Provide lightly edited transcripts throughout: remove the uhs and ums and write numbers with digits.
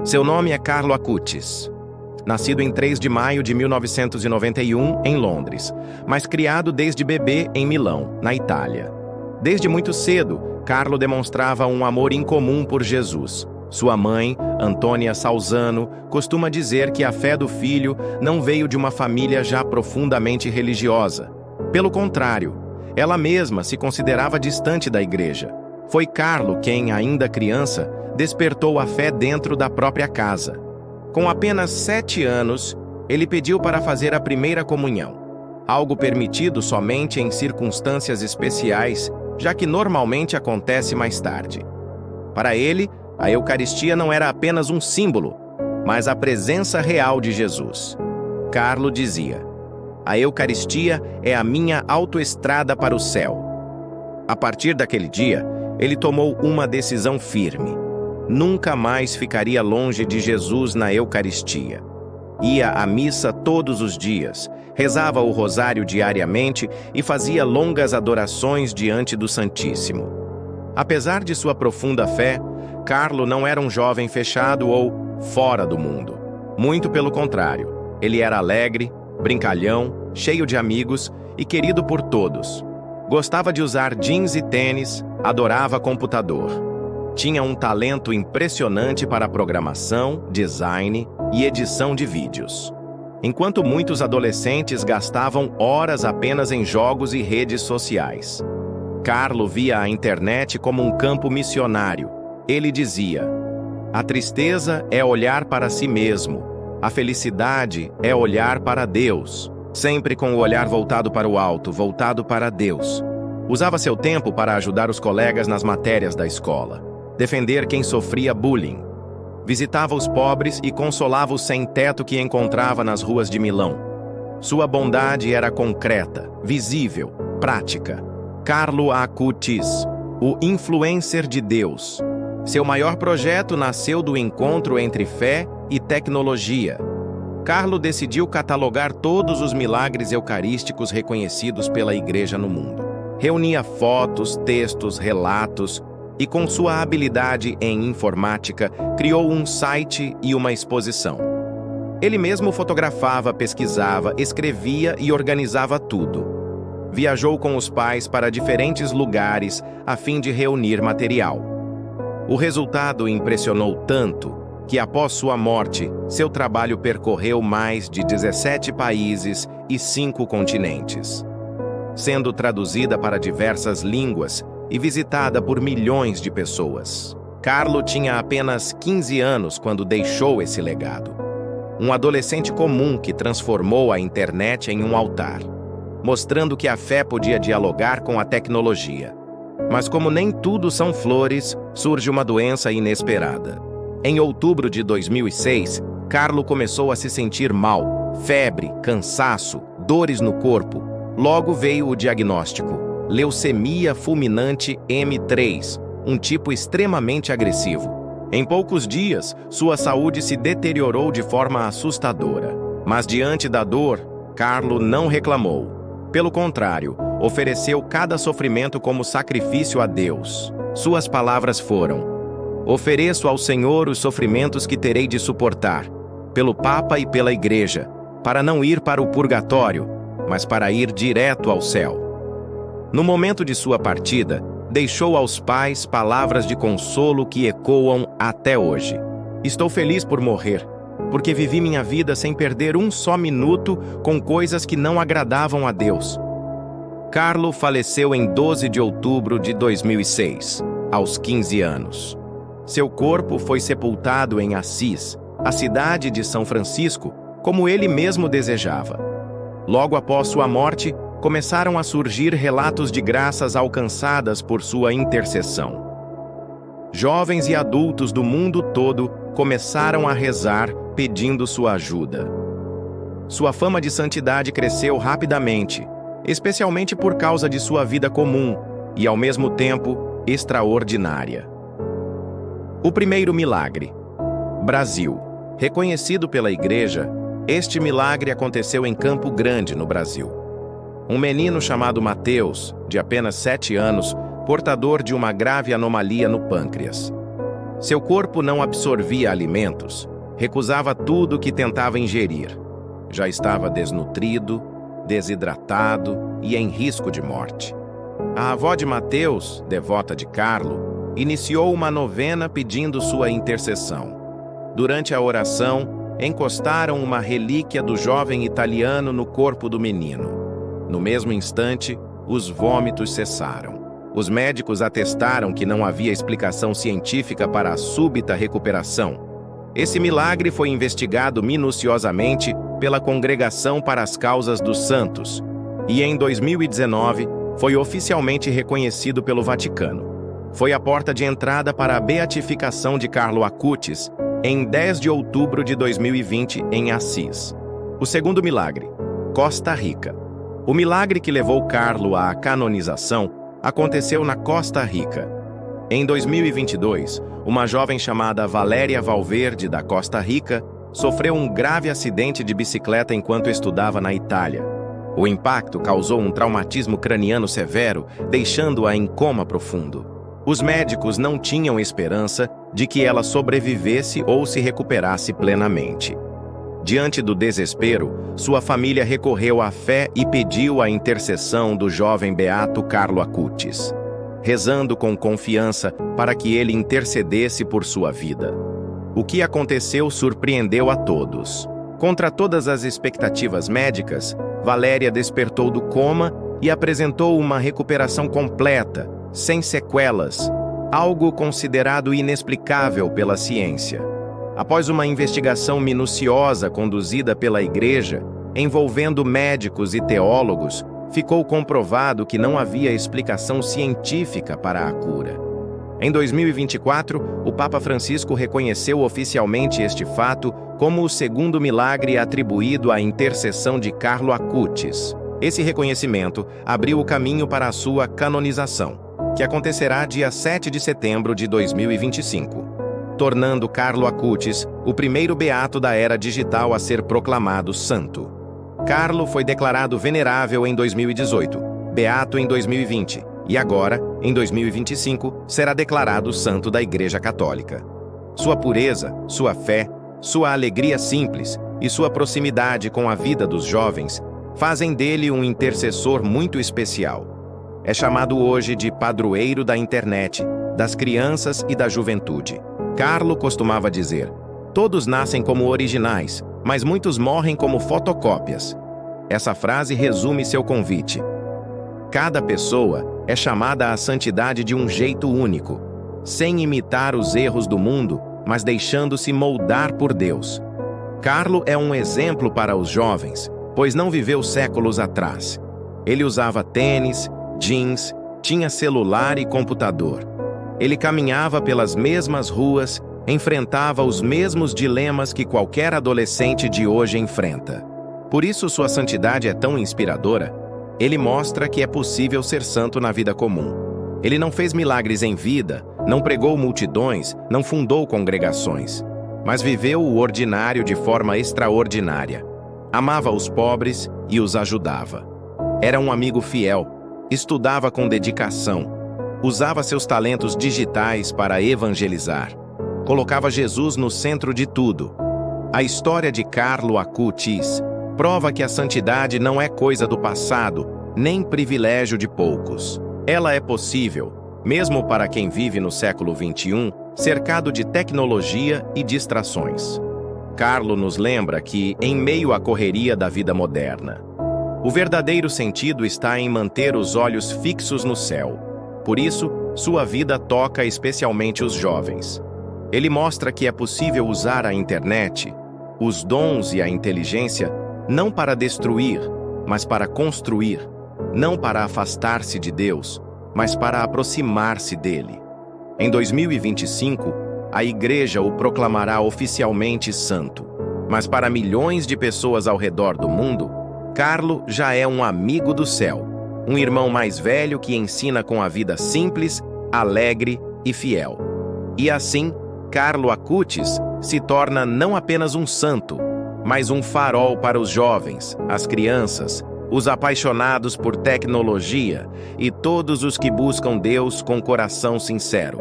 Seu nome é Carlo Acutis. Nascido em 3 de maio de 1991, em Londres, mas criado desde bebê em Milão, na Itália. Desde muito cedo, Carlo demonstrava um amor incomum por Jesus. Sua mãe, Antônia Salzano, costuma dizer que a fé do filho não veio de uma família já profundamente religiosa. Pelo contrário, ela mesma se considerava distante da igreja. Foi Carlo quem, ainda criança, despertou a fé dentro da própria casa. Com apenas 7 anos, ele pediu para fazer a primeira comunhão, algo permitido somente em circunstâncias especiais, já que normalmente acontece mais tarde. Para ele, a Eucaristia não era apenas um símbolo, mas a presença real de Jesus. Carlo dizia: "A Eucaristia é a minha autoestrada para o céu." A partir daquele dia, ele tomou uma decisão firme. Nunca mais ficaria longe de Jesus na Eucaristia. Ia à missa todos os dias, rezava o rosário diariamente e fazia longas adorações diante do Santíssimo. Apesar de sua profunda fé, Carlo não era um jovem fechado ou fora do mundo. Muito pelo contrário, ele era alegre, brincalhão, cheio de amigos e querido por todos. Gostava de usar jeans e tênis, adorava computador. Tinha um talento impressionante para programação, design e edição de vídeos. Enquanto muitos adolescentes gastavam horas apenas em jogos e redes sociais, Carlo via a internet como um campo missionário. Ele dizia: "A tristeza é olhar para si mesmo, a felicidade é olhar para Deus." Sempre com o olhar voltado para o alto, voltado para Deus. Usava seu tempo para ajudar os colegas nas matérias da escola, defender quem sofria bullying. Visitava os pobres e consolava os sem-teto que encontrava nas ruas de Milão. Sua bondade era concreta, visível, prática. Carlo Acutis, o influencer de Deus. Seu maior projeto nasceu do encontro entre fé e tecnologia. Carlo decidiu catalogar todos os milagres eucarísticos reconhecidos pela Igreja no mundo. Reunia fotos, textos, relatos e, com sua habilidade em informática, criou um site e uma exposição. Ele mesmo fotografava, pesquisava, escrevia e organizava tudo. Viajou com os pais para diferentes lugares a fim de reunir material. O resultado impressionou tanto que, após sua morte, seu trabalho percorreu mais de 17 países e 5 continentes, sendo traduzida para diversas línguas e visitada por milhões de pessoas. Carlo tinha apenas 15 anos quando deixou esse legado. Um adolescente comum que transformou a internet em um altar, mostrando que a fé podia dialogar com a tecnologia. Mas como nem tudo são flores, surge uma doença inesperada. Em outubro de 2006, Carlo começou a se sentir mal, febre, cansaço, dores no corpo. Logo veio o diagnóstico: leucemia fulminante M3, um tipo extremamente agressivo. Em poucos dias, sua saúde se deteriorou de forma assustadora. Mas diante da dor, Carlo não reclamou. Pelo contrário, ofereceu cada sofrimento como sacrifício a Deus. Suas palavras foram: "Ofereço ao Senhor os sofrimentos que terei de suportar, pelo Papa e pela Igreja, para não ir para o purgatório, mas para ir direto ao céu." No momento de sua partida, deixou aos pais palavras de consolo que ecoam até hoje. "Estou feliz por morrer, porque vivi minha vida sem perder um só minuto com coisas que não agradavam a Deus." Carlo faleceu em 12 de outubro de 2006, aos 15 anos. Seu corpo foi sepultado em Assis, a cidade de São Francisco, como ele mesmo desejava. Logo após sua morte, começaram a surgir relatos de graças alcançadas por sua intercessão. Jovens e adultos do mundo todo começaram a rezar pedindo sua ajuda. Sua fama de santidade cresceu rapidamente, especialmente por causa de sua vida comum e, ao mesmo tempo, extraordinária. O primeiro milagre. Brasil. Reconhecido pela Igreja, este milagre aconteceu em Campo Grande, no Brasil. Um menino chamado Mateus, de apenas 7 anos, portador de uma grave anomalia no pâncreas. Seu corpo não absorvia alimentos, recusava tudo que tentava ingerir. Já estava desnutrido, desidratado e em risco de morte. A avó de Mateus, devota de Carlo, iniciou uma novena pedindo sua intercessão. Durante a oração, encostaram uma relíquia do jovem italiano no corpo do menino. No mesmo instante, os vômitos cessaram. Os médicos atestaram que não havia explicação científica para a súbita recuperação. Esse milagre foi investigado minuciosamente pela Congregação para as Causas dos Santos e, em 2019, foi oficialmente reconhecido pelo Vaticano. Foi a porta de entrada para a beatificação de Carlo Acutis em 10 de outubro de 2020, em Assis. O segundo milagre, Costa Rica. O milagre que levou Carlo à canonização aconteceu na Costa Rica. Em 2022, uma jovem chamada Valéria Valverde, da Costa Rica, sofreu um grave acidente de bicicleta enquanto estudava na Itália. O impacto causou um traumatismo craniano severo, deixando-a em coma profundo. Os médicos não tinham esperança de que ela sobrevivesse ou se recuperasse plenamente. Diante do desespero, sua família recorreu à fé e pediu a intercessão do jovem beato Carlo Acutis, rezando com confiança para que ele intercedesse por sua vida. O que aconteceu surpreendeu a todos. Contra todas as expectativas médicas, Valéria despertou do coma e apresentou uma recuperação completa, sem sequelas, algo considerado inexplicável pela ciência. Após uma investigação minuciosa conduzida pela Igreja, envolvendo médicos e teólogos, ficou comprovado que não havia explicação científica para a cura. Em 2024, o Papa Francisco reconheceu oficialmente este fato como o segundo milagre atribuído à intercessão de Carlo Acutis. Esse reconhecimento abriu o caminho para a sua canonização, que acontecerá dia 7 de setembro de 2025, tornando Carlo Acutis o primeiro beato da era digital a ser proclamado santo. Carlo foi declarado venerável em 2018, beato em 2020 e agora, em 2025, será declarado santo da Igreja Católica. Sua pureza, sua fé, sua alegria simples e sua proximidade com a vida dos jovens fazem dele um intercessor muito especial. É chamado hoje de padroeiro da internet, das crianças e da juventude. Carlo costumava dizer: todos nascem como originais, mas muitos morrem como fotocópias. Essa frase resume seu convite. Cada pessoa é chamada à santidade de um jeito único, sem imitar os erros do mundo, mas deixando-se moldar por Deus. Carlo é um exemplo para os jovens, pois não viveu séculos atrás. Ele usava tênis, jeans, tinha celular e computador. Ele caminhava pelas mesmas ruas, enfrentava os mesmos dilemas que qualquer adolescente de hoje enfrenta. Por isso sua santidade é tão inspiradora. Ele mostra que é possível ser santo na vida comum. Ele não fez milagres em vida, não pregou multidões, não fundou congregações, mas viveu o ordinário de forma extraordinária. Amava os pobres e os ajudava. Era um amigo fiel, estudava com dedicação, usava seus talentos digitais para evangelizar. Colocava Jesus no centro de tudo. A história de Carlo Acutis prova que a santidade não é coisa do passado, nem privilégio de poucos. Ela é possível, mesmo para quem vive no século XXI, cercado de tecnologia e distrações. Carlo nos lembra que, em meio à correria da vida moderna, o verdadeiro sentido está em manter os olhos fixos no céu. Por isso, sua vida toca especialmente os jovens. Ele mostra que é possível usar a internet, os dons e a inteligência, não para destruir, mas para construir, não para afastar-se de Deus, mas para aproximar-se dele. Em 2025, a Igreja o proclamará oficialmente santo. Mas para milhões de pessoas ao redor do mundo, Carlo já é um amigo do céu, um irmão mais velho que ensina com a vida simples, alegre e fiel. E assim, Carlo Acutis se torna não apenas um santo, mas um farol para os jovens, as crianças, os apaixonados por tecnologia e todos os que buscam Deus com coração sincero.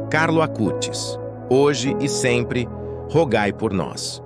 Carlo Acutis, hoje e sempre, rogai por nós.